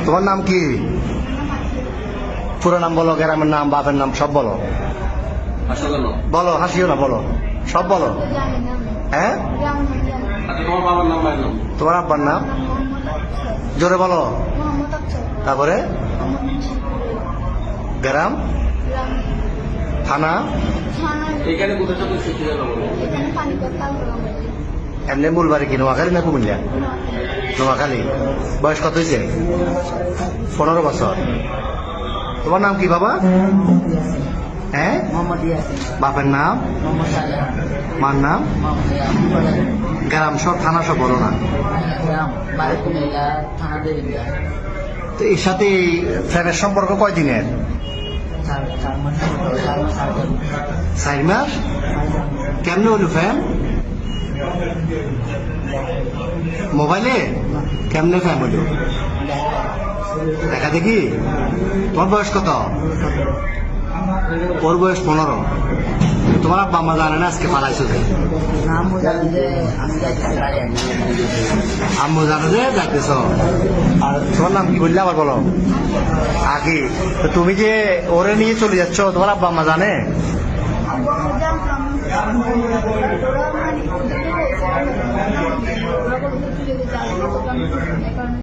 তোমার নাম কি? পুরো নাম বলো, গ্রামের নাম, বাপের নাম সব বলো। বলো, হাসিও না, বলো, সব বলো। হ্যাঁ, তোমার বাবার নাম, মায়ের নাম? তোমার আব্বার নাম জোরে বলো। তারপরে গ্রাম, থানা, এখানে কোথায় সাথে শিখতে যাবো? এমনি মূল বাড়ি কি নোয়াখালী না কুমিল্লা? নোয়াখালী। বয়স কত হয়েছে? 15 বছর। তোমার নাম কি বাবা? হ্যাঁ, বাপের নাম, মার নাম, গ্রাম সব, থানা সব বলো না। তো এর সাথে ফ্রেন্ডের সম্পর্ক কয়দিনের? 4 মাস। কেমনে হলো ফ্যান? মোবাইলে? কেমনে ফ্যান হলো? দেখা দেখি। তোমার বয়স কত? ওর বয়স 15। তোমার আব্বা আম্মা জানে না আজকে পালাইছো? আম্মু জানো যে যাইতেছ। আর তোমার নাম কি বললে আবার বলো আগে। তো তুমি যে ওরে নিয়ে চলে যাচ্ছ, তোমার আব্বা আম্মা জানে?